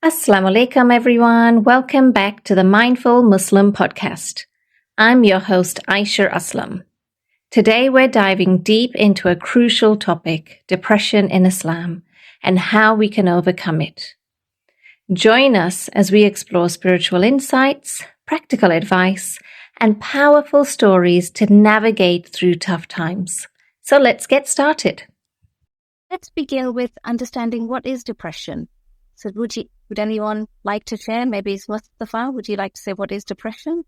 Assalamu alaikum, everyone. Welcome back to the Mindful Muslim podcast. I'm your host, Ayesha Aslam. Today, we're diving deep into a crucial topic, depression in Islam, and how we can overcome it. Join us as we explore spiritual insights, practical advice, and powerful stories to navigate through tough times. So let's get started. Let's begin with understanding what is depression. So would anyone like to share? Maybe it's Mustafa. Would you like to say what is depression?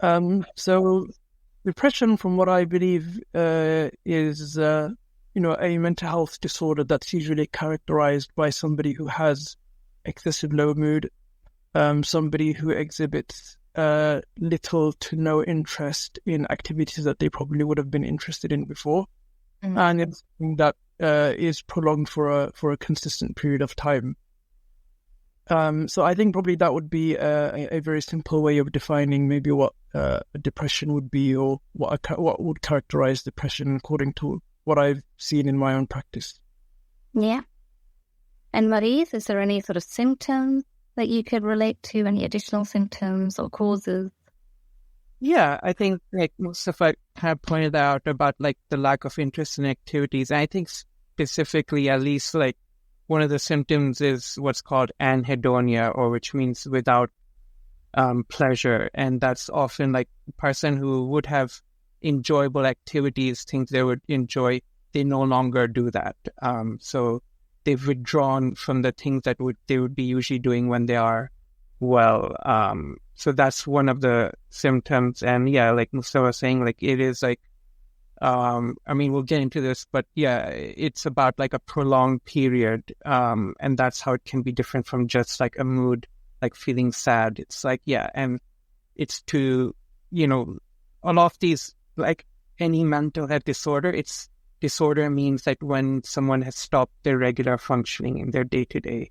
So depression, from what I believe, is a mental health disorder that's usually characterized by somebody who has excessive low mood, somebody who exhibits little to no interest in activities that they probably would have been interested in before, and it's something that is prolonged for a consistent period of time. So I think probably that would be a very simple way of defining maybe what depression would be, or what would characterize depression according to what I've seen in my own practice. Yeah. And Moeez, is there any sort of symptoms that you could relate to, any additional symptoms or causes? Yeah, I think like Mustafa had pointed out about like the lack of interest in activities. And I think specifically, at least like one of the symptoms is what's called anhedonia, or which means without pleasure. And that's often like a person who would have enjoyable activities, things they would enjoy, they no longer do that. So they've withdrawn from the things that they would be usually doing when they are well. So that's one of the symptoms. And yeah, like Mustafa was saying, like it is like, we'll get into this, but yeah, it's about like a prolonged period. And that's how it can be different from just like a mood, like feeling sad. It's like, yeah. And it's to, a lot of these, like any mental health disorder, disorder means that when someone has stopped their regular functioning in their day-to-day,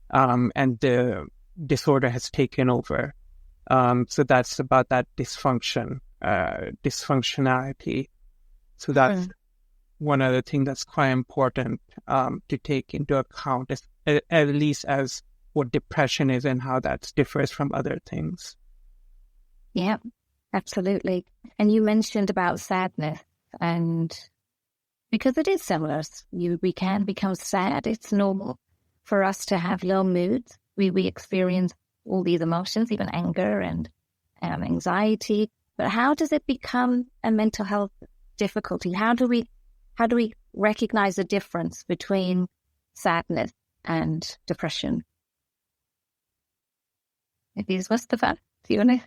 and the disorder has taken over. So that's about that dysfunctionality. So that's one other thing that's quite important to take into account, at least as what depression is and how that differs from other things. Yeah, absolutely. And you mentioned about sadness, and because it is similar, we can become sad. It's normal for us to have low moods. We experience all these emotions, even anger and anxiety. But how does it become a mental health difficulty? How do we recognize the difference between sadness and depression? Maybe it's Mustafa. Do you want to?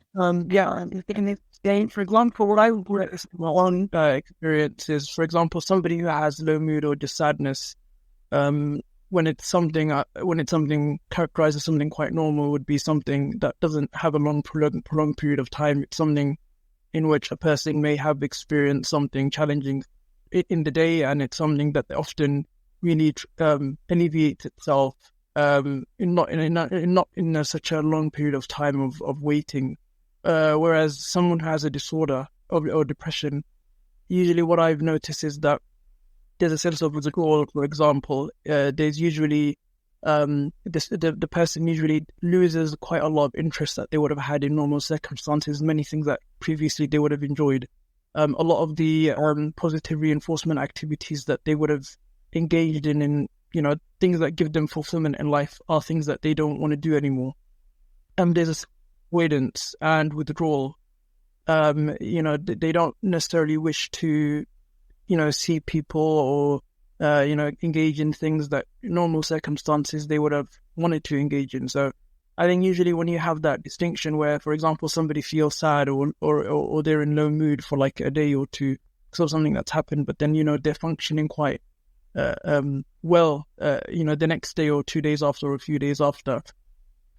For example, what I would my own experience is, for example, somebody who has low mood or just sadness, when it's something characterized as something quite normal, would be something that doesn't have a long prolonged period of time. It's something in which a person may have experienced something challenging in the day, and it's something that often really alleviates itself not in such a long period of time of waiting. Whereas someone who has a disorder or depression, usually what I've noticed is that there's a sense of withdrawal. For example, there's usually the person usually loses quite a lot of interest that they would have had in normal circumstances, many things that previously they would have enjoyed. A lot of the positive reinforcement activities that they would have engaged in things that give them fulfillment in life are things that they don't want to do anymore. There's a avoidance and withdrawal. They don't necessarily wish to see people or engage in things that in normal circumstances they would have wanted to engage in. So I think usually when you have that distinction where, for example, somebody feels sad or they're in low mood for like a day or two because of something that's happened, but then they're functioning quite well the next day or 2 days after or a few days after.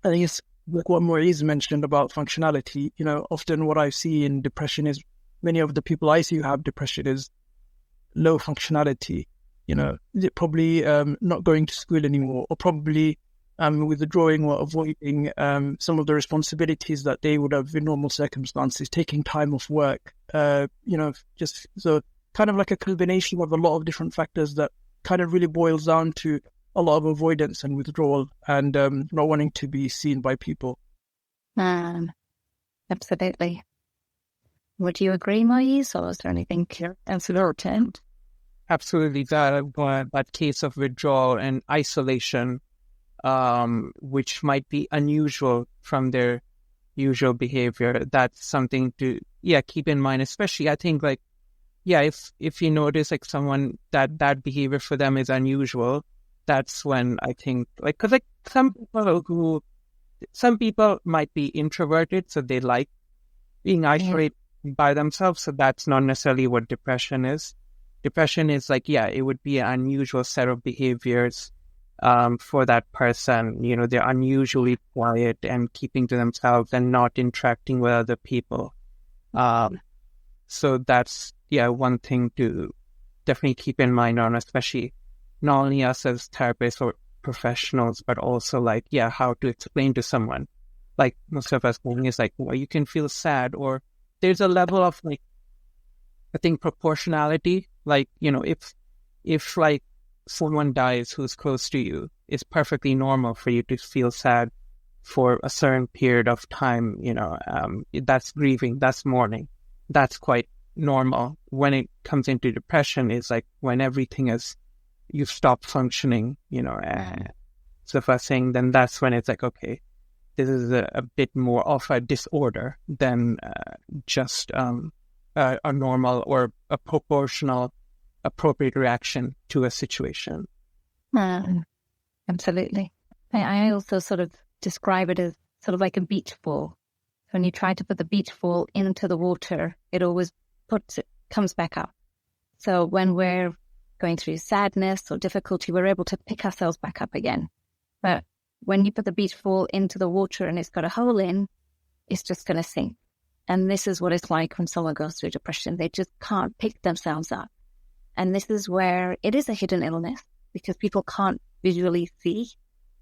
I think it's like what Moeez mentioned about functionality. Often what I see in depression is many of the people I see who have depression is low functionality. Probably not going to school anymore, or probably withdrawing or avoiding some of the responsibilities that they would have in normal circumstances, taking time off work, just so kind of like a combination of a lot of different factors that kind of really boils down to a lot of avoidance and withdrawal, and not wanting to be seen by people. Absolutely. Would you agree, Moeez, or is there anything else to attend? Absolutely. That case of withdrawal and isolation, which might be unusual from their usual behavior, that's something to keep in mind. Especially, I think, like, if you notice like someone that behavior for them is unusual, that's when I think, like, because like some people might be introverted, so they like being isolated by themselves. So that's not necessarily what depression is. Depression is like, it would be an unusual set of behaviors for that person. You know, they're unusually quiet and keeping to themselves and not interacting with other people. So that's, one thing to definitely keep in mind on, especially not only us as therapists or professionals, but also like, how to explain to someone. Like Mustafa's saying is like, well, you can feel sad, or there's a level of like, I think proportionality. Like, you know, if like someone dies who's close to you, it's perfectly normal for you to feel sad for a certain period of time. You know, that's grieving, that's mourning, that's quite normal. When it comes into depression, it's like when everything is, you've stopped functioning, you know, and so if I was saying, then that's when it's like, okay, this is a bit more of a disorder than just a normal or a proportional, appropriate reaction to a situation. Absolutely. I also sort of describe it as sort of like a beach ball. When you try to put the beach ball into the water, it always comes back up. So when we're going through sadness or difficulty, we're able to pick ourselves back up again. But when you put the beach ball into the water and it's got a hole in, it's just going to sink. And this is what it's like when someone goes through depression. They just can't pick themselves up. And this is where it is a hidden illness, because people can't visually see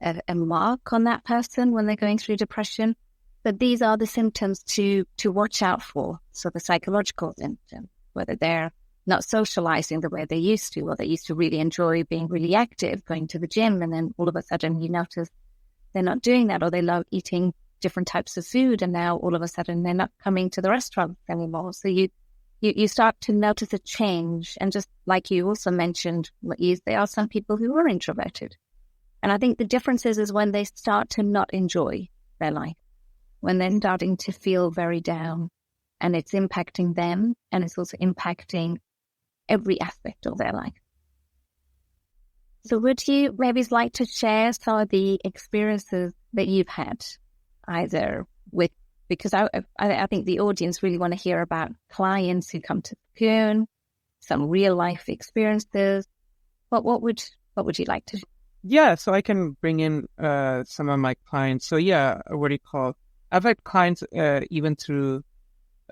a mark on that person when they're going through depression. But these are the symptoms to watch out for. So the psychological symptoms, whether they're not socializing the way they used to, or they used to really enjoy being really active, going to the gym, and then all of a sudden you notice they're not doing that, or they love eating different types of food, and now all of a sudden they're not coming to the restaurants anymore. So you start to notice a change. And just like you also mentioned, Moeez, there are some people who are introverted. And I think the difference is when they start to not enjoy their life, when they're starting to feel very down, and it's impacting them, and it's also impacting every aspect of their life. So would you maybe like to share some of the experiences that you've had, either with, because I think the audience really want to hear about clients who come to SAKOON, some real life experiences. What would you like to? Yeah, so I can bring in some of my clients. So I've had clients even through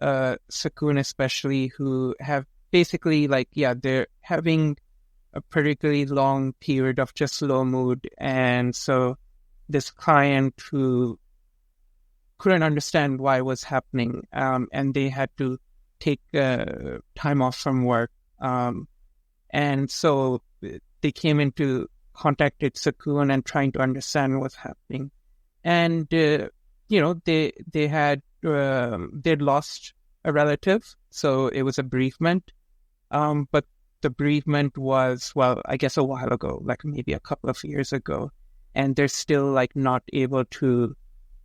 SAKOON especially, who have basically they're having a particularly long period of just low mood. And so this client who couldn't understand why it was happening, and they had to take time off from work. And so they came into contacted SAKOON and trying to understand what's happening. And, they'd lost a relative, so it was a bereavement. But the bereavement was, I guess a while ago, like maybe a couple of years ago, and they're still not able to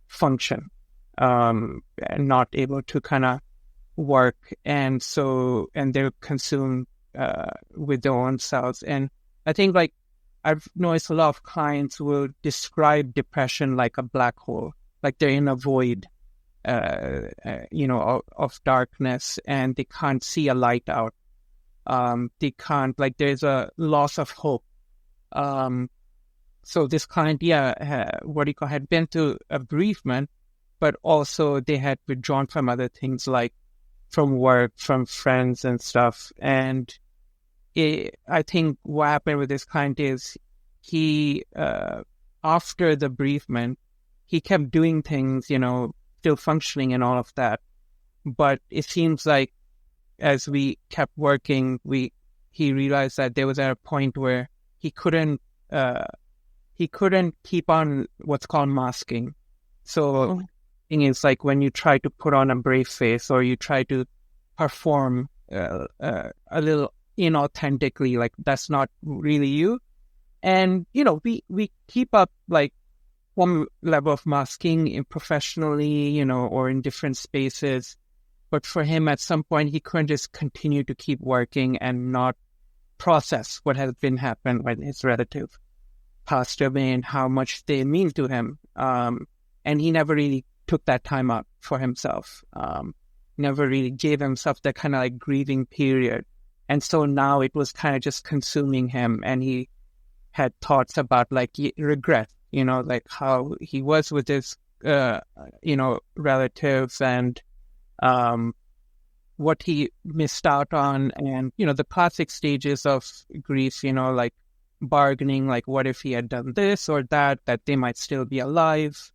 function, and not able to kind of work. And they're consumed with their own selves. And I think I've noticed a lot of clients will describe depression like a black hole, like they're in a void, of darkness, and they can't see a light out. They can't, there's a loss of hope. So this client, had been through a bereavement, but also they had withdrawn from other things, like from work, from friends and stuff. And I think what happened with this client is he, after the bereavement, he kept doing things, still functioning and all of that. But it seems like as we kept working, he realized that there was at a point where he couldn't he couldn't keep on what's called masking. So thing is like when you try to put on a brave face or you try to perform a little inauthentically, like that's not really you. And, we keep up like some level of masking professionally, or in different spaces. But for him, at some point, he couldn't just continue to keep working and not process what has been happened when his relative passed away and how much they mean to him. And he never really took that time out for himself. Never really gave himself that kind of like grieving period. And so now it was kind of just consuming him, and he had thoughts about like regret, like how he was with his, relatives and what he missed out on, and, the classic stages of grief, like bargaining, like what if he had done this or that they might still be alive.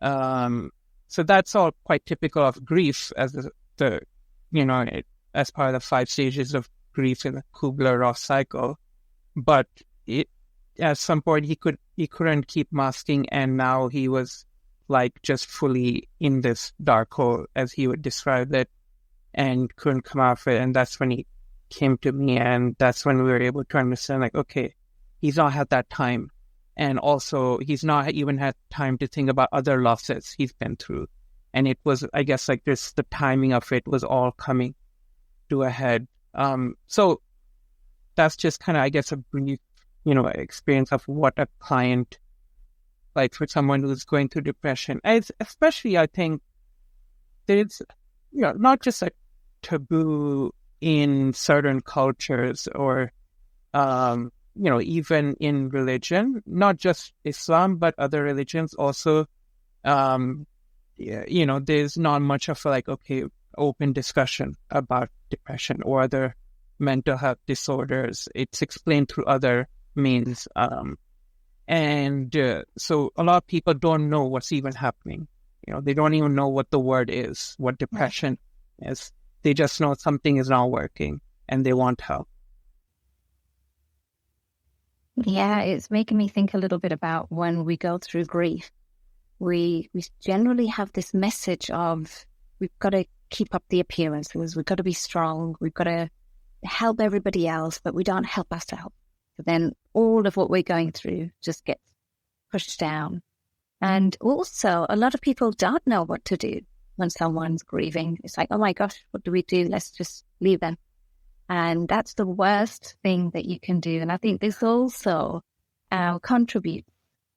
So that's all quite typical of grief as as part of the 5 stages of grief in the Kubler-Ross cycle. But at some point he couldn't keep masking, and now he was like just fully in this dark hole, as he would describe it, and couldn't come out of it. And that's when he came to me, and that's when we were able to understand, like, okay, he's not had that time. And also, he's not even had time to think about other losses he's been through. And it was, I guess, like this, the timing of it was all coming to a head. So that's just kind of, I guess, a brief, experience of what a client, like for someone who's going through depression. Especially, I think, there's, not just a taboo in certain cultures or, even in religion, not just Islam, but other religions also, there's not much of open discussion about depression or other mental health disorders. It's explained through other means. So a lot of people don't know what's even happening. They don't even know what the word is, what depression is. They just know something is not working and they want help. Yeah, it's making me think a little bit about when we go through grief. We generally have this message of we've got to keep up the appearances, we've got to be strong, we've got to help everybody else, but we don't help ourselves. So then all of what we're going through just gets pushed down. And also, a lot of people don't know what to do when someone's grieving. It's like, oh my gosh, what do we do? Let's just leave them. And that's the worst thing that you can do. And I think this also contributes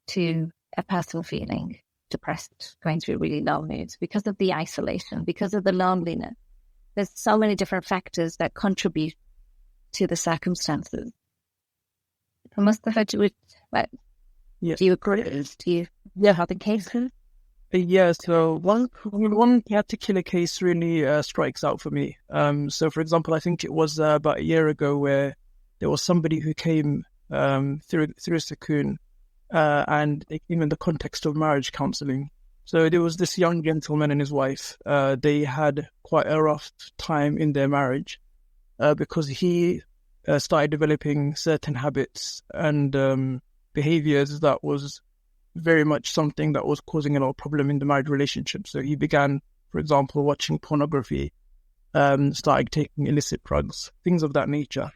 to a person feeling depressed, going through really low moods because of the isolation, because of the loneliness. There's so many different factors that contribute to the circumstances. Mustafa, do you agree? Do you have the case? Yeah, so one particular case really strikes out for me. So, for example, I think it was about a year ago where there was somebody who came through SAKOON, and they came in the context of marriage counselling. So there was this young gentleman and his wife. They had quite a rough time in their marriage because he started developing certain habits and behaviors that was very much something that was causing a lot of problem in the marriage relationship. So he began, for example, watching pornography, started taking illicit drugs, things of that nature.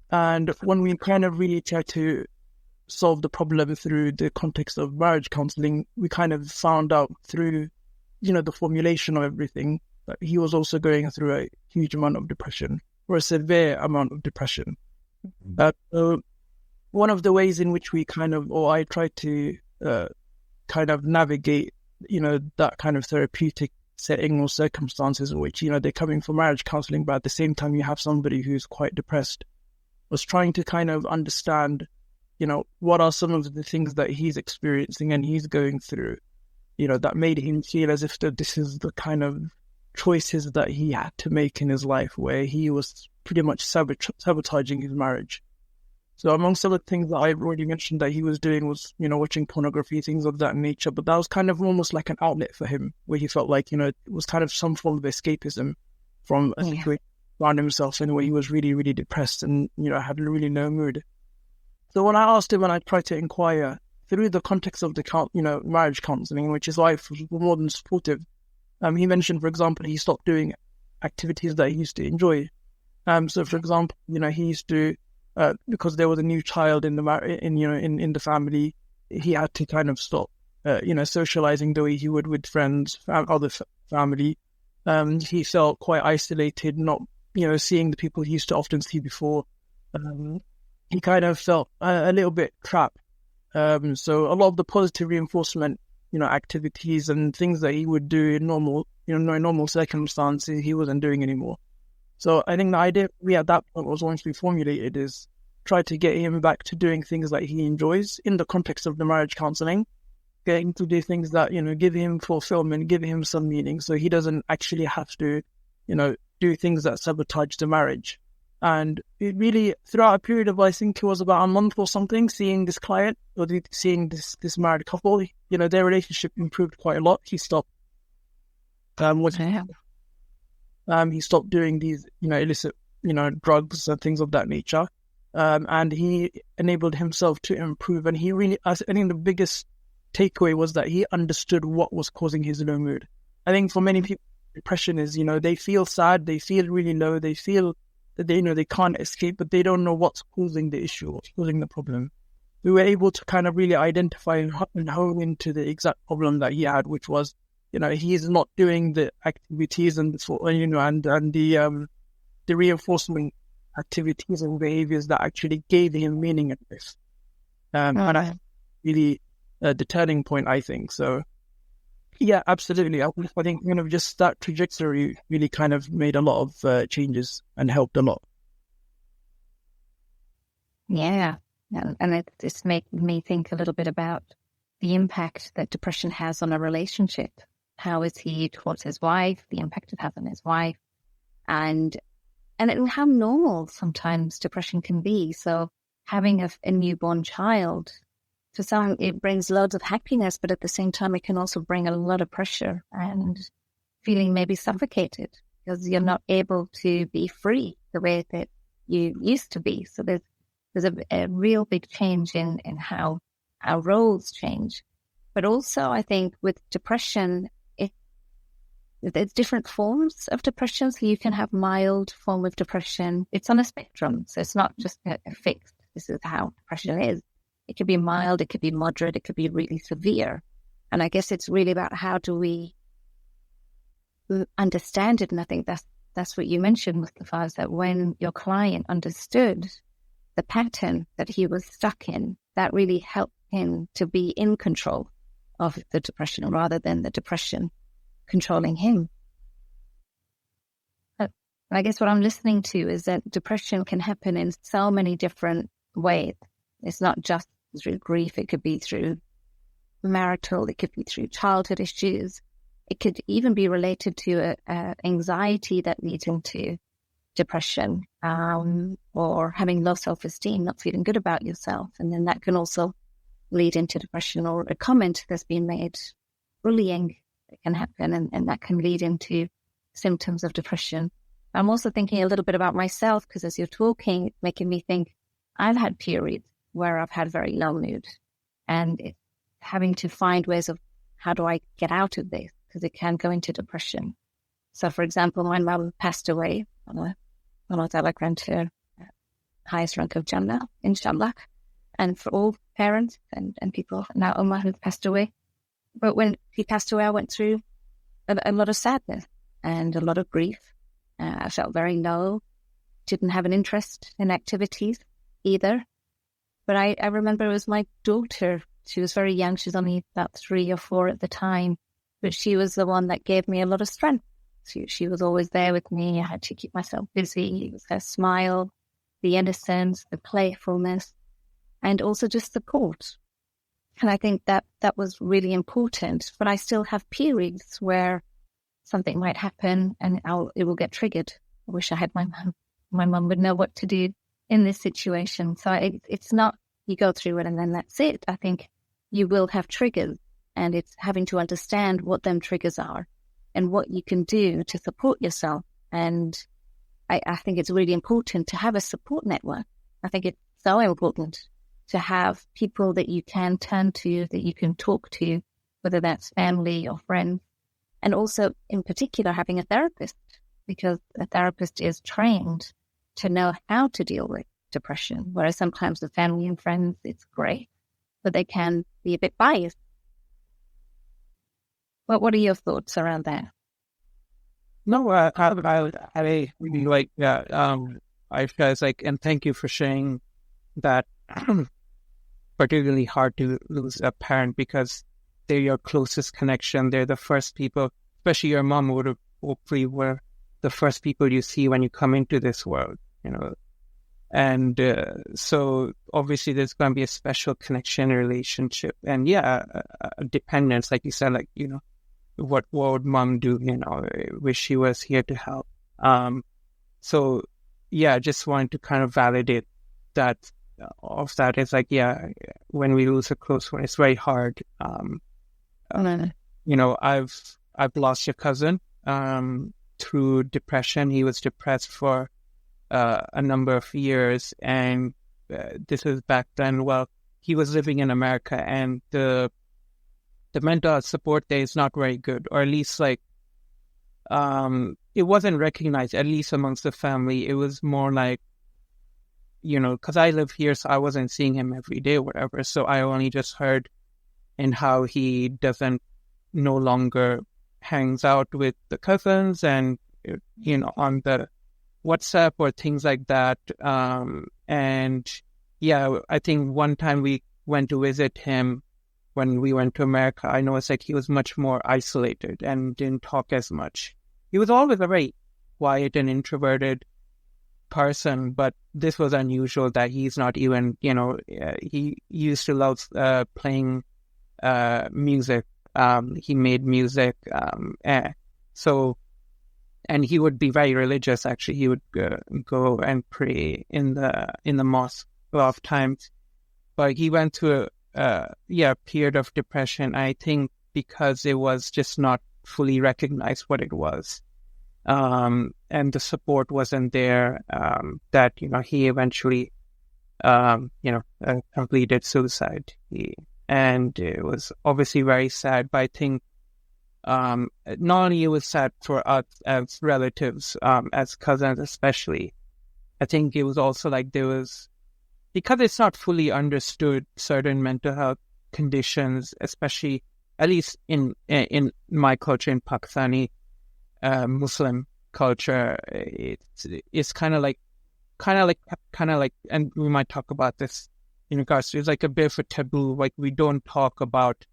And when we kind of really tried to solve the problem through the context of marriage counselling, we kind of found out through, the formulation of everything that he was also going through a huge amount of depression, or a severe amount of depression. So one of the ways in which I tried to kind of navigate, that kind of therapeutic setting or circumstances in which, they're coming for marriage counselling, but at the same time you have somebody who's quite depressed, was trying to kind of understand, what are some of the things that he's experiencing and he's going through, that made him feel as if this is the kind of choices that he had to make in his life, where he was pretty much sabotaging his marriage. So amongst other things that I already mentioned that he was doing was, watching pornography, things of that nature. But that was kind of almost like an outlet for him, where he felt like, it was kind of some form of escapism from a situation around himself, and where he was really, really depressed and, had really no mood. So when I asked him and I tried to inquire through the context of the marriage counselling, which his wife was more than supportive, he mentioned, for example, he stopped doing activities that he used to enjoy. So for example, he used to, because there was a new child in the family, he had to kind of stop, socializing the way he would with friends, other family. He felt quite isolated, not, seeing the people he used to often see before. He kind of felt a little bit trapped. So a lot of the positive reinforcement, activities and things that he would do in normal circumstances, he wasn't doing anymore. So I think the idea we at that point was, once we formulated, is try to get him back to doing things that he enjoys in the context of the marriage counselling, getting to do things that, give him fulfillment, give him some meaning, so he doesn't actually have to, do things that sabotage the marriage. And it really, throughout a period of, I think it was about a month or something, seeing this client, or seeing this married couple, their relationship improved quite a lot. He stopped, he stopped doing these, illicit, drugs and things of that nature. And he enabled himself to improve. And he really, I think the biggest takeaway was that he understood what was causing his low mood. I think for many people, depression is, they feel sad, they feel really low, they feel that they can't escape, but they don't know what's causing the issue, what's causing the problem. We were able to kind of really identify and hone into the exact problem that he had, which was, he's not doing the activities and the reinforcement activities and behaviors that actually gave him meaning in this. And I really the turning point, I think. So, yeah, absolutely. I think just that trajectory really kind of made a lot of changes and helped a lot. Yeah, and it just made me think a little bit about the impact that depression has on a relationship. How is he towards his wife, the impact it has on his wife, and how normal sometimes depression can be. So having a newborn child, for some, it brings loads of happiness, but at the same time, it can also bring a lot of pressure and feeling maybe suffocated because you're not able to be free the way that you used to be. So there's a real big change in how our roles change. But also, I think with depression, there's different forms of depression. So you can have mild form of depression. It's on a spectrum. So it's not just a fixed, this is how depression is. It could be mild, it could be moderate, it could be really severe. And I guess it's really about how do we understand it. And I think that's what you mentioned, Mustafa, is that when your client understood the pattern that he was stuck in, that really helped him to be in control of the depression rather than the depression controlling him. I guess what I'm listening to is that depression can happen in so many different ways. It's not just through grief. It could be through marital. It could be through childhood issues. It could even be related to anxiety that leads into depression, or having low self-esteem, not feeling good about yourself. And then that can also lead into depression, or a comment that's been made, bullying that can happen, and that can lead into symptoms of depression. I'm also thinking a little bit about myself, because as you're talking, it's making me think I've had periods where I've had very low mood, and it's having to find ways of how do I get out of this, because it can go into depression. So, for example, my mum passed away. Allah grant her highest rank of Jannah, inshallah. And for all parents and people, now Omer has passed away. But when he passed away, I went through a lot of sadness and a lot of grief. I felt very low, didn't have an interest in activities either. But I remember it was my daughter. She was very young. She was only about 3 or 4 at the time. But she was the one that gave me a lot of strength. She was always there with me. I had to keep myself busy. It was her smile, the innocence, the playfulness, and also just support. And I think that was really important. But I still have periods where something might happen and it will get triggered. I wish I had my mum. My mum would know what to do in this situation. So it's not you go through it and then that's it. I think you will have triggers, and it's having to understand what them triggers are and what you can do to support yourself. And I think it's really important to have a support network. I think it's so important to have people that you can turn to, that you can talk to, whether that's family or friends, and also in particular having a therapist, because a therapist is trained to know how to deal with depression, whereas sometimes with family and friends, it's great, but they can be a bit biased. Well, what are your thoughts around that? No, I really like that. I was like, and thank you for sharing that. Particularly hard to lose a parent because they're your closest connection. They're the first people, especially your mom would have hopefully were the first people you see when you come into this world, you know. And so obviously there's going to be a special connection relationship. And yeah, a dependence, like you said, like, you know, what would mom do? You know, I wish she was here to help. So yeah, I just wanted to kind of validate that of that. It's like, yeah, when we lose a close one, it's very hard. You know, I've lost your cousin through depression. He was depressed for a number of years, and this was back then. Well, he was living in America, and the mental health support there is not very good, or at least like it wasn't recognized, at least amongst the family. It was more like, you know, because I live here, so I wasn't seeing him every day or whatever. So I only just heard in how he no longer hangs out with the cousins and, you know, on the WhatsApp or things like that. And yeah, I think one time we went to visit him when we went to America. I noticed like he was much more isolated and didn't talk as much. He was always a very quiet and introverted person, but this was unusual that he's not even, you know, he used to love playing music. He made music. And he would be very religious, actually. He would go and pray in the mosque a lot of times. But he went through a period of depression, I think, because it was just not fully recognized what it was. And the support wasn't there, that, you know, he eventually, completed suicide. And it was obviously very sad, but I think not only it was sad for us as relatives, as cousins especially, I think it was also like there was, because it's not fully understood, certain mental health conditions, especially at least in my culture, in Pakistani Muslim culture, it's kind of like, and we might talk about this in regards to, it's like a bit of a taboo. Like, we don't talk about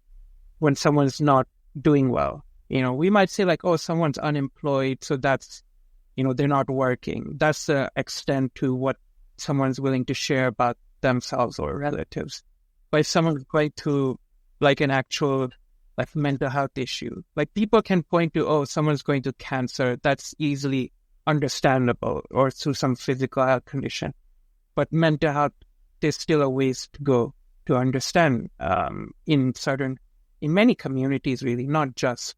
when someone's not doing well. You know, we might say like, oh, someone's unemployed, so that's, you know, they're not working. That's the extent to what someone's willing to share about themselves or relatives. But if someone's going through like an actual like mental health issue, like people can point to, oh, someone's going to cancer, that's easily understandable, or through some physical health condition. But mental health, there's still a ways to go to understand in many communities, really, not just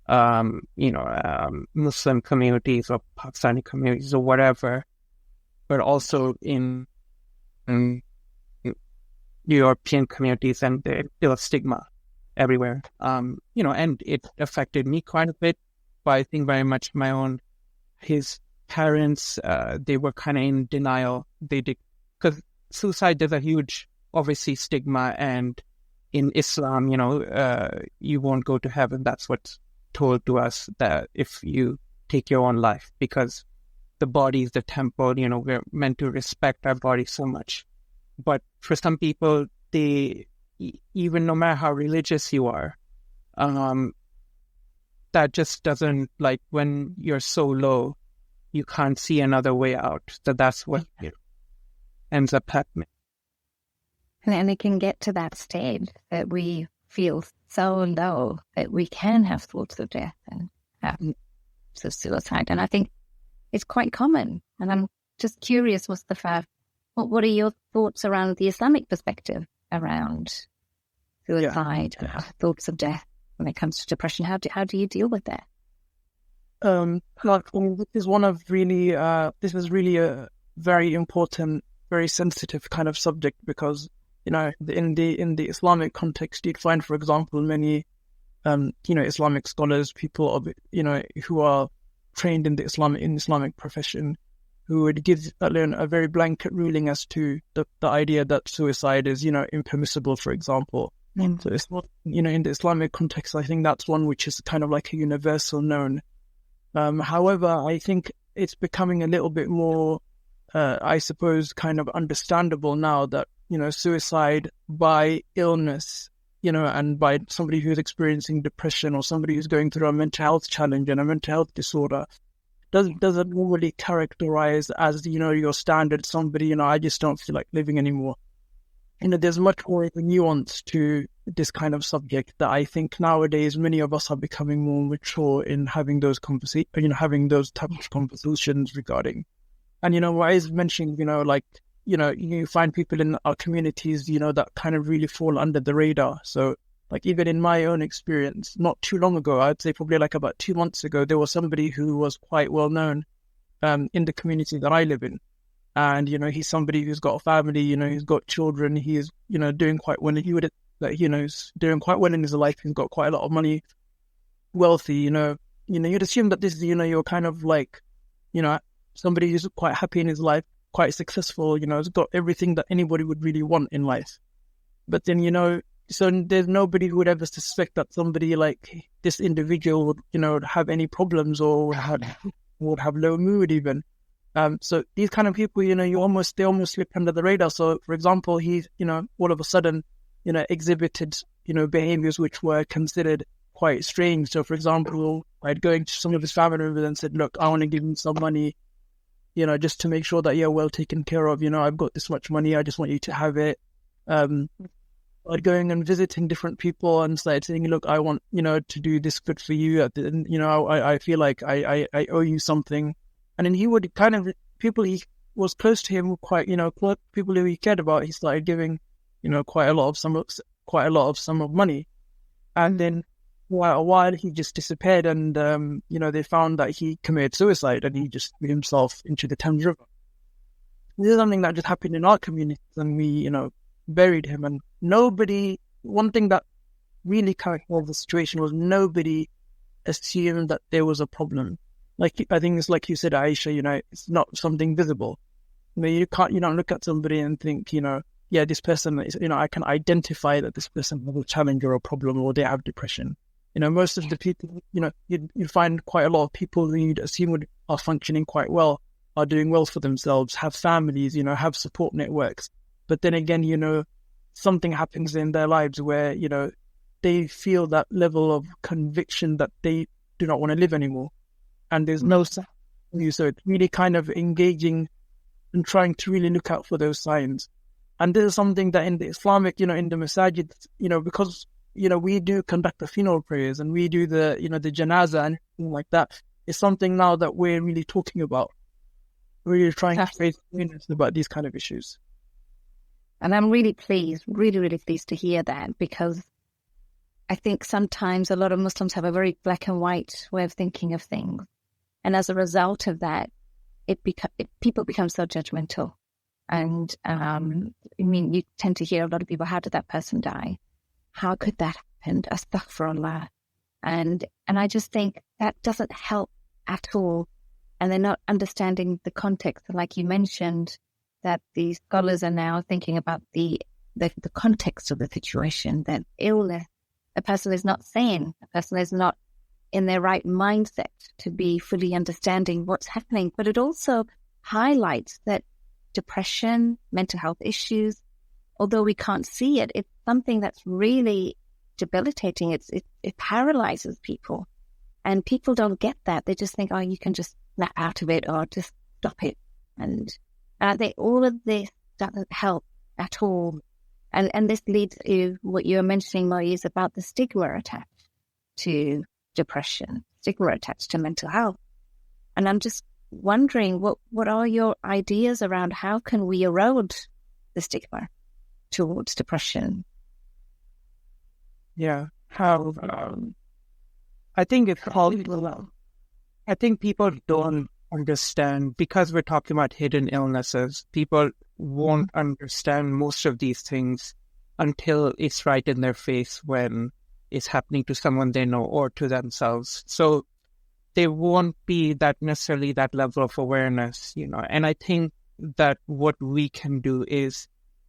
Muslim communities or Pakistani communities or whatever, but also in European communities, and there's still a stigma everywhere. And it affected me quite a bit, but I think very much my own. His parents, they were kind of in denial. They did, because suicide, there's a huge, obviously, stigma, and in Islam, you won't go to heaven. That's what's told to us, that if you take your own life, because the body is the temple, we're meant to respect our body so much. But for some people, they, even no matter how religious you are, that just doesn't, like, when you're so low, you can't see another way out. So that's what ends up happening. And it can get to that stage that we feel so low that we can have thoughts of death and have thoughts of suicide. And I think it's quite common. And I'm just curious, Mustafa, what are your thoughts around the Islamic perspective around suicide and thoughts of death when it comes to depression? How do you deal with that? This is really a very important, very sensitive kind of subject, because in the Islamic context, you'd find, for example, many Islamic scholars, people of who are trained in the Islamic profession, who would give a very blanket ruling as to the idea that suicide is impermissible, for example. So it's not, in the Islamic context, I think that's one which is kind of like a universal known. However, I think it's becoming a little bit more, I suppose, kind of understandable now that, suicide by illness, and by somebody who's experiencing depression or somebody who's going through a mental health challenge and a mental health disorder doesn't normally characterize as, your standard somebody, I just don't feel like living anymore. There's much more of a nuance to this kind of subject that I think nowadays many of us are becoming more mature in having those having those types of conversations regarding. And, Moeez mentioned, you find people in our communities, that kind of really fall under the radar. So, like, even in my own experience, not too long ago, I'd say probably like about 2 months ago, there was somebody who was quite well known in the community that I live in. And, he's somebody who's got a family, he's got children, he's, doing quite well. He's doing quite well in his life. He's got quite a lot of money, wealthy, you'd assume that this is, you're kind of like, somebody who's quite happy in his life, quite successful, has got everything that anybody would really want in life. But then, so there's nobody who would ever suspect that somebody like this individual would, have any problems or would have low mood even. So these kind of people, they almost slip under the radar. So, for example, he, all of a sudden, exhibited, behaviors which were considered quite strange. So, for example, I'd going to some of his family members and said, look, I want to give him some money, just to make sure that you're well taken care of. I've got this much money. I just want you to have it. I'd going and visiting different people and started saying, look, I want, to do this good for you. I feel like I owe you something. And then he would kind of, people he was close to him, quite, people who he cared about, he started giving, quite a lot of sum of money. And then a while he just disappeared and, they found that he committed suicide and he just threw himself into the Thames River. This is something that just happened in our community and we, buried him. And one thing that really characterized the situation was nobody assumed that there was a problem. Like, I think it's like you said, Ayesha, it's not something visible. You don't look at somebody and think, this person is, I can identify that this person has a challenge or a problem or they have depression. Most of the people, you'd find quite a lot of people who you'd assume are functioning quite well, are doing well for themselves, have families, have support networks. But then again, something happens in their lives where, they feel that level of conviction that they do not want to live anymore. And there's no sign. So it's really kind of engaging and trying to really look out for those signs. And this is something that in the Islamic, in the masajid, because, we do conduct the funeral prayers and we do the, the janazah and things like that. It's something now that we're really talking about. We're really trying to raise awareness about these kind of issues. And I'm really pleased, really, really pleased to hear that, because I think sometimes a lot of Muslims have a very black and white way of thinking of things. And as a result of that, people become so judgmental. And you tend to hear a lot of people, how did that person die? How could that happen? Astaghfirullah. And I just think that doesn't help at all. And they're not understanding the context. And like you mentioned, that the scholars are now thinking about the context of the situation, that illness, a person is not sane, a person is not in their right mindset to be fully understanding what's happening. But it also highlights that depression, mental health issues, although we can't see it, it's something that's really debilitating. It paralyzes people. And people don't get that. They just think, oh, you can just snap out of it or just stop it. And I think all of this doesn't help at all. And this leads to what you were mentioning, Moeez, about the stigma attached to depression, stigma attached to mental health. And I'm just wondering, what are your ideas around how can we erode the stigma towards depression? Yeah, I think it's possible. I think people don't understand, because we're talking about hidden illnesses, people won't understand most of these things until it's right in their face when it's happening to someone they know or to themselves. So there won't be that necessarily that level of awareness, and I think that what we can do is,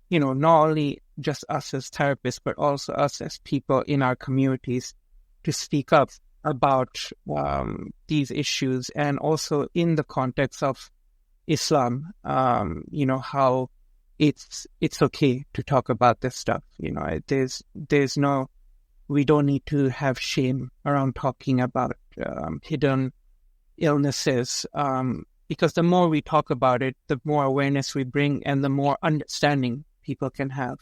not only just us as therapists, but also us as people in our communities to speak up about these issues, and also in the context of Islam, how it's okay to talk about this stuff. There's no, we don't need to have shame around talking about hidden illnesses, because the more we talk about it, the more awareness we bring and the more understanding people can have.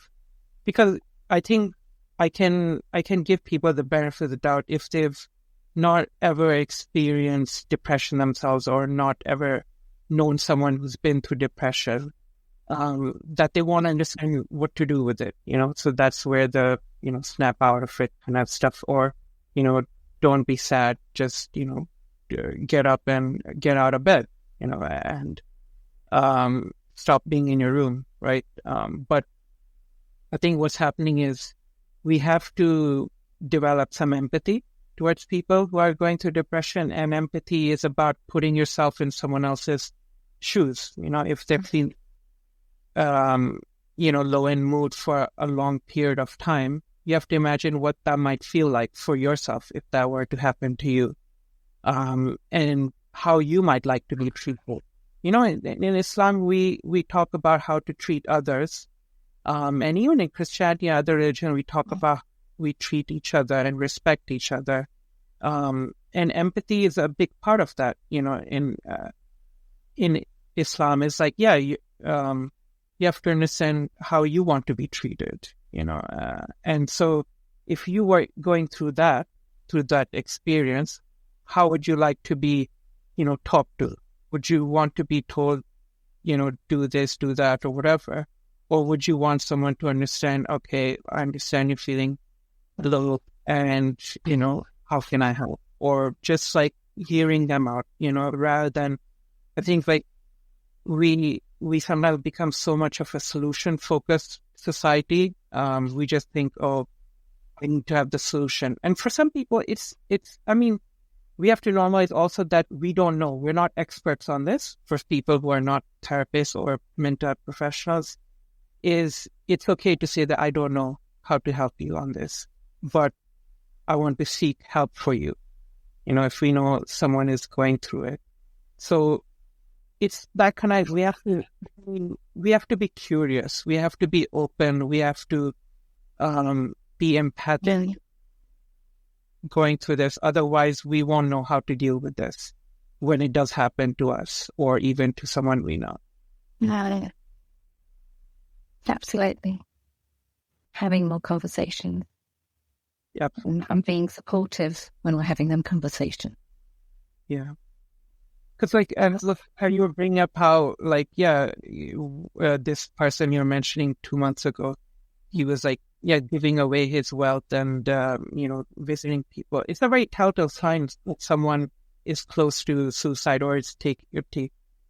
Because I think I can give people the benefit of the doubt if they've not ever experienced depression themselves or not ever known someone who's been through depression, that they want to understand what to do with it, So that's where the, snap out of it kind of stuff, or, don't be sad, just, get up and get out of bed, and stop being in your room, right? But I think what's happening is we have to develop some empathy towards people who are going through depression, and empathy is about putting yourself in someone else's shoes. If they've been, low in mood for a long period of time, you have to imagine what that might feel like for yourself if that were to happen to you, and how you might like to be treated. In Islam, we talk about how to treat others, and even in Christianity and other religion, we talk about we treat each other and respect each other, and empathy is a big part of that. In Islam, it's like, you have to understand how you want to be treated. And so if you were going through that experience, how would you like to be, talked to? Would you want to be told, do this, do that, or whatever? Or would you want someone to understand, okay, I understand you're feeling low, and, how can I help? Or just like hearing them out, rather than, I think like we sometimes become so much of a solution-focused society. We just think, oh, I need to have the solution. And for some people, we have to normalize also that we don't know. We're not experts on this. For people who are not therapists or mental health professionals, it's okay to say that I don't know how to help you on this, but I want to seek help for you. If we know someone is going through it. So it's that kind of, we have to be curious. We have to be open. We have to be empathic going through this. Otherwise, we won't know how to deal with this when it does happen to us or even to someone we know. Absolutely. Having more conversations. Yep. And being supportive when we're having them conversation. Yeah. Because look, how you were bringing up how, this person you're mentioning 2 months ago, he was giving away his wealth and, visiting people. It's a very telltale sign that someone is close to suicide or is take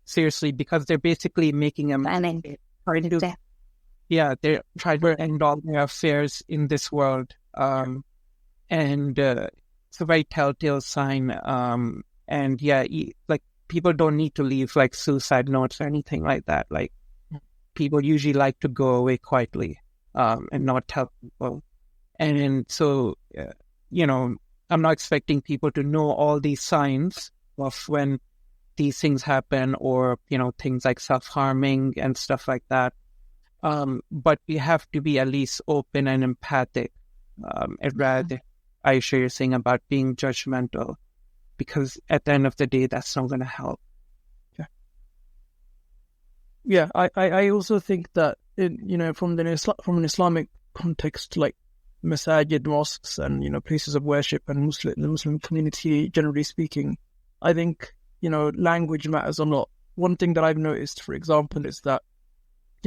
seriously, because they're basically making a planning. They're trying to end all their affairs in this world. And it's a very telltale sign. People don't need to leave suicide notes or anything like that. People usually like to go away quietly and not tell people. And so, I'm not expecting people to know all these signs of when these things happen, or, things like self-harming and stuff like that. But we have to be at least open and empathic. And rather, Ayesha, you're saying about being judgmental, because at the end of the day, that's not going to help. Yeah. I also think that from an Islamic context, like masajid, mosques, and places of worship, and the Muslim community, generally speaking, I think language matters a lot. One thing that I've noticed, for example, is that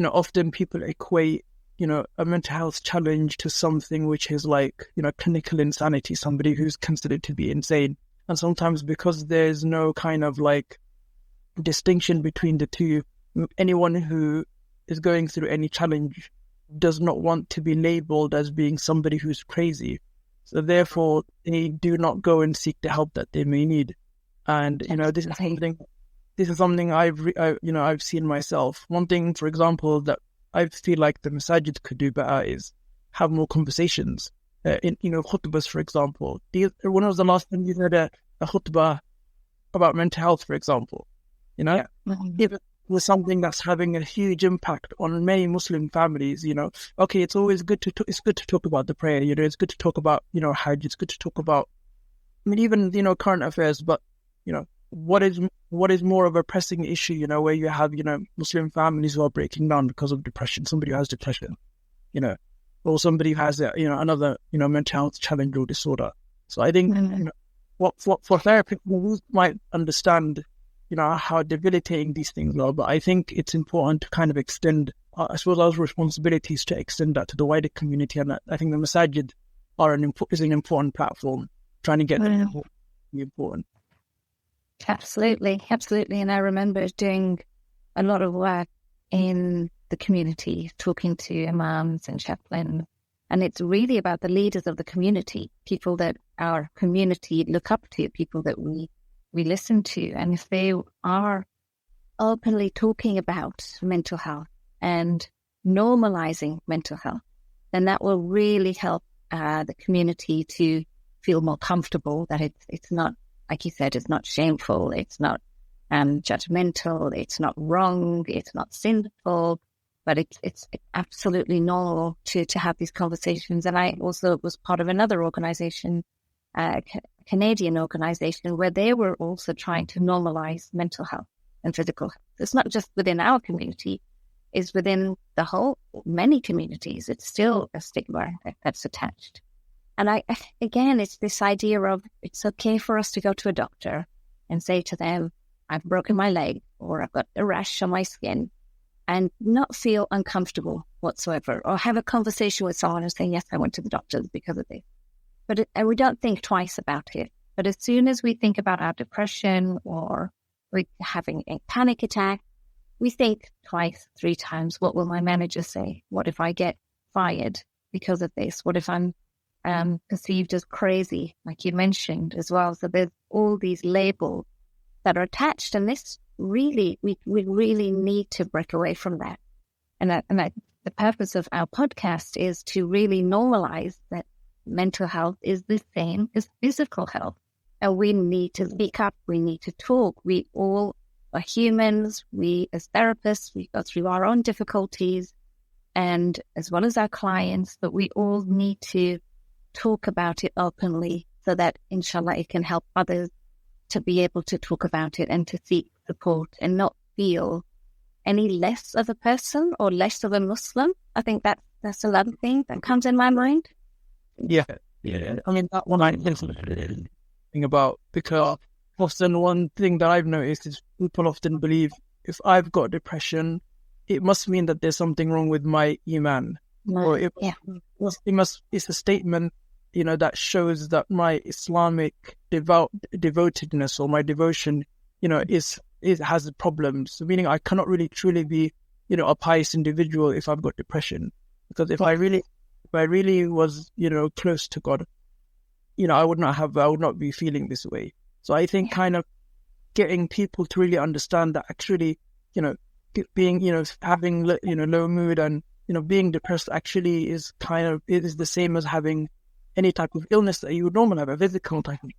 often people equate a mental health challenge to something which is clinical insanity, somebody who's considered to be insane. And sometimes because there's no kind of distinction between the two. Anyone who is going through any challenge does not want to be labeled as being somebody who's crazy. So therefore, they do not go and seek the help that they may need. And, this is something I've seen myself. One thing, for example, that I feel like the masajid could do better is have more conversations. In khutbahs, for example. When was the last time you had a khutbah about mental health, for example? If it was something that's having a huge impact on many Muslim families, okay, it's always good to talk about the prayer. It's good to talk about Hajj. It's good to talk about, even current affairs. But what is more of a pressing issue? Where you have Muslim families who are breaking down because of depression. Somebody who has depression, or somebody who has another mental health challenge or disorder. So I think what for therapists who might understand how debilitating these things are, but I think it's important to kind of extend, I suppose, our responsibilities to extend that to the wider community. And I think the masajid is an important platform, trying to get them to be important. Absolutely. And I remember doing a lot of work in the community, talking to imams and chaplains. And it's really about the leaders of the community, people that our community look up to, people that we listen to. And if they are openly talking about mental health and normalizing mental health, then that will really help the community to feel more comfortable that it's not, like you said, it's not shameful, it's not judgmental, it's not wrong, it's not sinful, but it's absolutely normal to have these conversations. And I also was part of another organization, Canadian organization, where they were also trying to normalize mental health and physical health. It's not just within our community, it's within the whole, many communities. It's still a stigma that's attached. And again, it's this idea of it's okay for us to go to a doctor and say to them, I've broken my leg or I've got a rash on my skin, and not feel uncomfortable whatsoever, or have a conversation with someone and say, yes, I went to the doctors because of this. And we don't think twice about it. But as soon as we think about our depression or we're having a panic attack, we think twice, 3 times, what will my manager say? What if I get fired because of this? What if I'm perceived as crazy, like you mentioned as well? So there's all these labels that are attached, and this really, we really need to break away from that. And the purpose of our podcast is to really normalize that mental health is the same as physical health. And we need to speak up. We need to talk. We all are humans. We, as therapists, we go through our own difficulties, and as well as our clients, but we all need to talk about it openly so that, inshallah, it can help others to be able to talk about it and to seek support and not feel any less of a person or less of a Muslim. I think that's another thing that comes in my mind. Yeah. I mean, that one I think about, because often one thing that I've noticed is people often believe if I've got depression, it must mean that there's something wrong with my iman. Or it's a statement, that shows that my Islamic devotedness or my devotion, has problems. Meaning I cannot really truly be, a pious individual if I've got depression. Because if I really was, close to God, I would not be feeling this way. So I think kind of getting people to really understand that actually, being, having, low mood and, being depressed actually is the same as having any type of illness that you would normally have, a physical type of,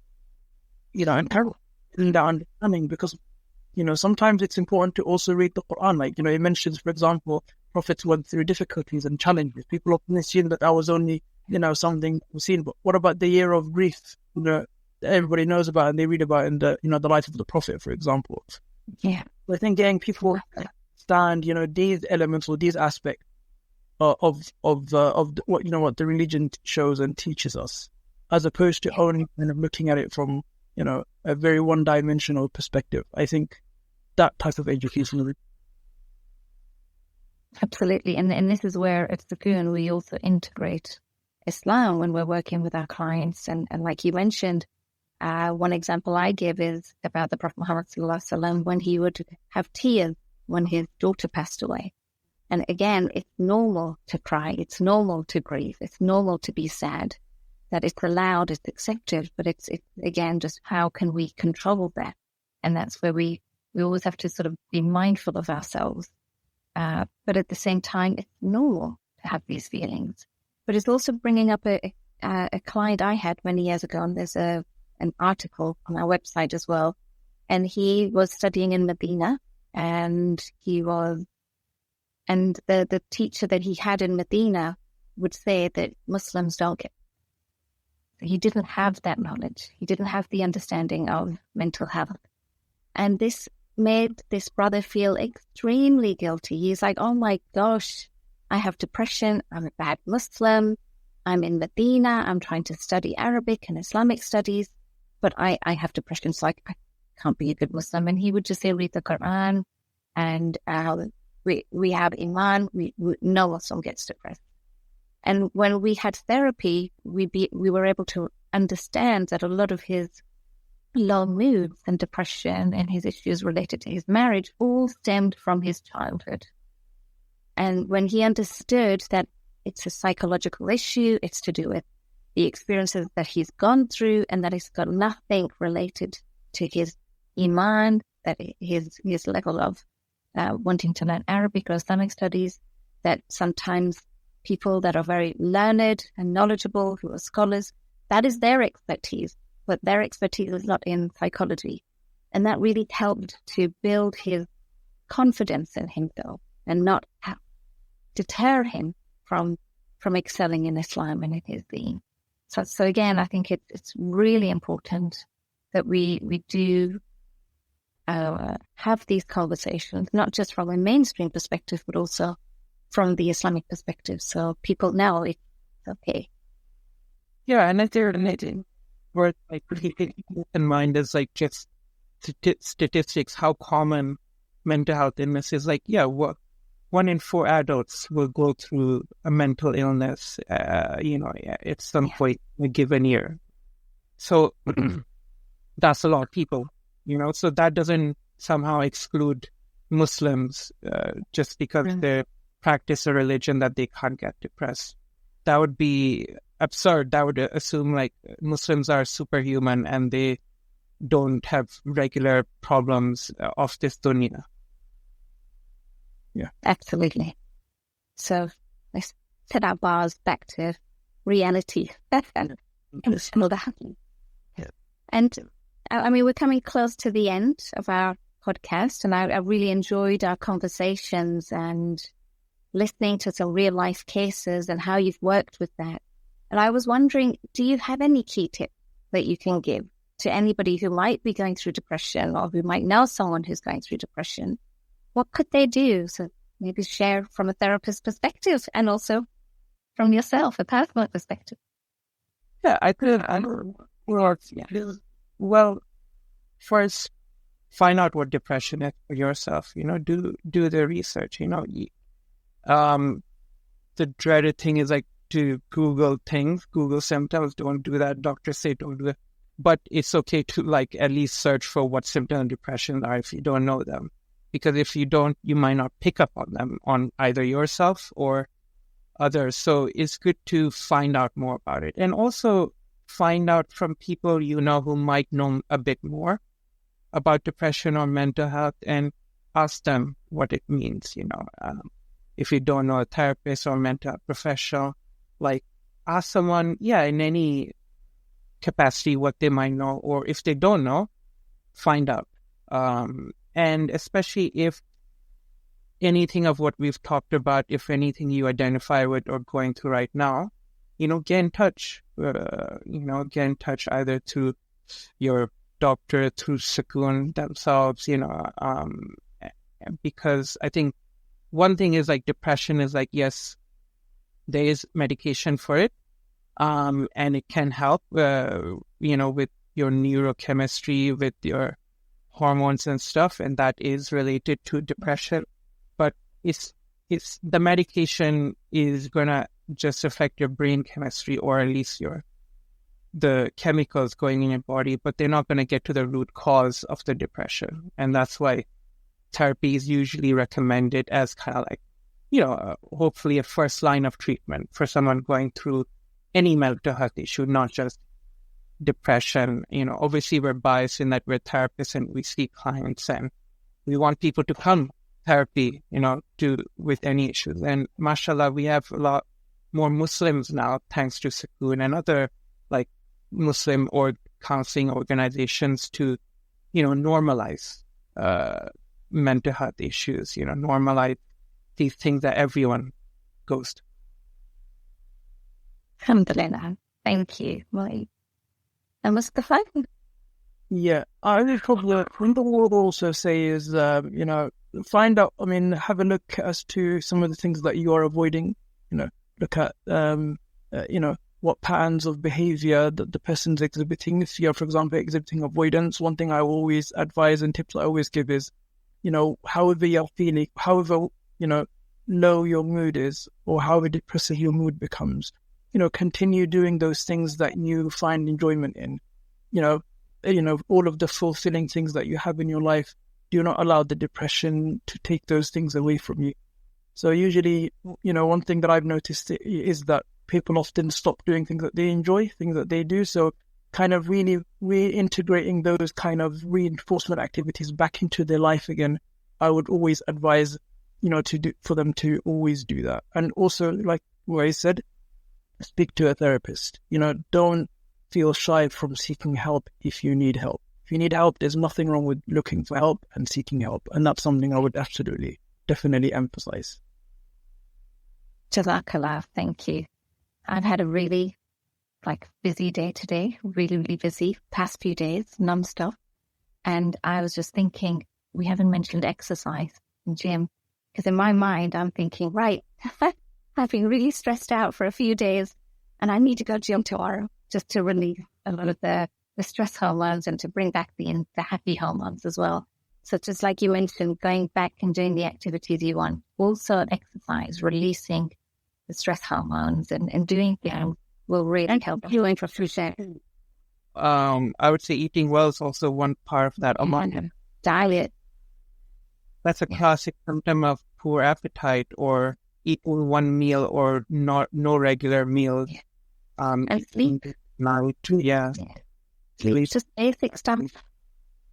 and kind of that understanding, because, sometimes it's important to also read the Quran. Like, it mentions, for example, prophets went through difficulties and challenges. People often assume that was only, something we've seen. But what about the year of grief, that everybody knows about and they read about in the, the life of the Prophet, for example? Yeah. I think getting people to understand, these elements or these aspects of what what the religion shows and teaches us, as opposed to only kind of looking at it from a very one-dimensional perspective. I think that type of education. Absolutely, and this is where at SAKOON we also integrate Islam when we're working with our clients, and like you mentioned, One example I give is about the Prophet Muhammad ﷺ, when he would have tears when his daughter passed away. And again, it's normal to cry. It's normal to grieve. It's normal to be sad. That it's allowed, it's accepted. But it's again, just how can we control that? And that's where we always have to sort of be mindful of ourselves. But at the same time, it's normal to have these feelings. But it's also bringing up a client I had many years ago, and there's an article on our website as well. And he was studying in Medina, and the teacher that he had in Medina would say that Muslims don't get. He didn't have that knowledge. He didn't have the understanding of mental health. And this made this brother feel extremely guilty. He's like, oh my gosh, I have depression. I'm a bad Muslim. I'm in Medina. I'm trying to study Arabic and Islamic studies, but I have depression, so I can't be a good Muslim. And he would just say, read the Quran, and we have Iman. No Muslim gets depressed. And when we had therapy, we were able to understand that a lot of his low moods and depression and his issues related to his marriage all stemmed from his childhood. And when he understood that it's a psychological issue, it's to do with the experiences that he's gone through, and that it's got nothing related to his Iman, that his level of wanting to learn Arabic or Islamic studies, that sometimes people that are very learned and knowledgeable, who are scholars, that is their expertise, but their expertise is not in psychology. And that really helped to build his confidence in himself and not deter him from excelling in Islam and in his deen. So again, I think it's really important that we do have these conversations, not just from a mainstream perspective, but also from the Islamic perspective, so people know it's okay. Yeah, and I think worth keeping in mind is like just statistics, how common mental health illness is. Like, 1 in 4 adults will go through a mental illness, at some point in a given year. So that's a lot of people, so that doesn't somehow exclude Muslims just because they practice a religion that they can't get depressed. That would be absurd. That would assume like Muslims are superhuman and they don't have regular problems of this dunya. Yeah, absolutely. So let's set our bars back to reality. And I mean, we're coming close to the end of our podcast, and I really enjoyed our conversations and listening to some real life cases and how you've worked with that. And I was wondering, do you have any key tips that you can give to anybody who might be going through depression or who might know someone who's going through depression? What could they do? So maybe share from a therapist's perspective and also from yourself, a personal perspective. Yeah, I could. Well, first, find out what depression is for yourself. Do the research. The dreaded thing is like to Google things, Google symptoms. Don't do that. Doctors say don't do it. But it's okay to like at least search for what symptoms of depression are if you don't know them. Because if you don't, you might not pick up on them on either yourself or others. So it's good to find out more about it. And also find out from people who might know a bit more about depression or mental health and ask them what it means, if you don't know a therapist or mental health professional, like ask someone, in any capacity what they might know, or if they don't know, find out. And especially if anything of what we've talked about, if anything you identify with or going through right now, get in touch. Get in touch either through your doctor, through SAKOON themselves, because I think one thing is like depression is like, yes, there is medication for it, and it can help, with your neurochemistry, with your hormones and stuff, and that is related to depression. But it's the medication is gonna just affect your brain chemistry, or at least your the chemicals going in your body, but they're not going to get to the root cause of the depression. And that's why therapy is usually recommended as kind of like, hopefully a first line of treatment for someone going through any mental health issue, not just depression. Obviously we're biased in that we're therapists and we see clients and we want people to come therapy, with any issues. And mashallah, we have a lot more Muslims now, thanks to SAKOON and other like Muslim or counseling organizations to, normalize mental health issues, normalize these things that everyone goes through. Alhamdulillah. Thank you, Moeez. And Mustafa? Yeah, I think probably what I would also say is, find out, have a look as to some of the things that you are avoiding, look at, what patterns of behavior that the person's exhibiting. If you're, for example, exhibiting avoidance, one thing I always advise and tips I always give is, however you're feeling, however, low your mood is or however depressive your mood becomes, continue doing those things that you find enjoyment in, all of the fulfilling things that you have in your life. Do not allow the depression to take those things away from you. So usually, one thing that I've noticed is that people often stop doing things that they enjoy, things that they do. So kind of really reintegrating those kind of reinforcement activities back into their life again, I would always advise, for them to always do that. And also, like what I said, speak to a therapist. Don't feel shy from seeking help if you need help. If you need help, there's nothing wrong with looking for help and seeking help. And that's something I would definitely emphasize. Jazakallah, thank you. I've had a really busy day today, really, really busy, past few days, non-stop. And I was just thinking, we haven't mentioned exercise and gym, because in my mind, I'm thinking, right, I've been really stressed out for a few days and I need to go gym tomorrow just to relieve a lot of the stress hormones and to bring back the happy hormones as well. So just like you mentioned, going back and doing the activities you want, also exercise, releasing the stress hormones and doing things will really help. Doing for food share. I would say eating well is also one part of that. Diet. That's a classic symptom of poor appetite or eating one meal or no regular meals. And sleep. Sleep. Just basic stuff.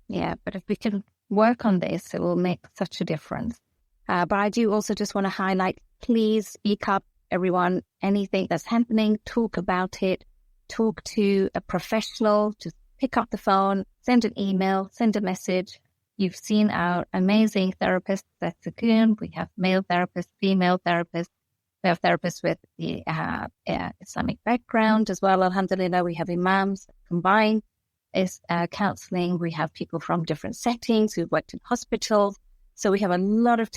Yeah, but if we can work on this, it will make such a difference. But I do also just want to highlight, please speak up, everyone. Anything that's happening, talk about it. Talk to a professional. Just pick up the phone, send an email, send a message. You've seen our amazing therapists at SAKOON. We have male therapists, female therapists. We have therapists with the Islamic background as well. Alhamdulillah, we have imams combined counseling. We have people from different settings who've worked in hospitals. So we have a lot of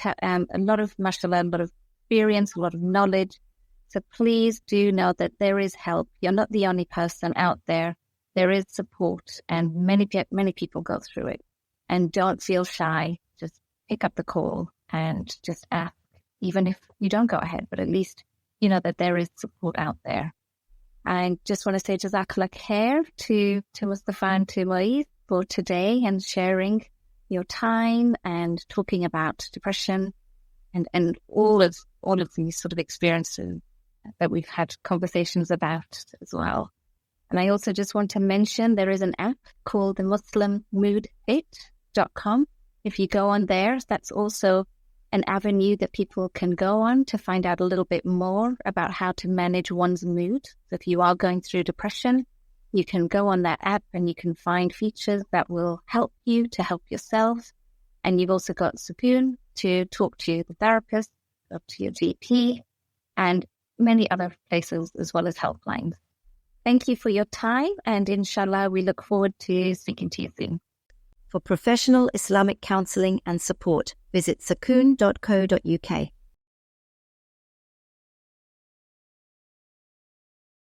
mashallah, a lot of experience, a lot of knowledge. So please do know that there is help. You're not the only person out there. There is support, and many people go through it. And don't feel shy. Just pick up the call and just ask, even if you don't go ahead, but at least you know that there is support out there. I just want to say Jazakallah khair to Mustafa and to Moeez for today and sharing your time and talking about depression and all of these sort of experiences that we've had conversations about as well. And I also just want to mention there is an app called the MuslimMoodFit.com. If you go on there, that's also an avenue that people can go on to find out a little bit more about how to manage one's mood. So if you are going through depression, you can go on that app and you can find features that will help you to help yourself. And you've also got SAKOON to talk to the therapist, talk to your GP, and many other places as well as helplines. Thank you for your time, and inshallah, we look forward to speaking to you soon. For professional Islamic counselling and support, visit sakoon.co.uk.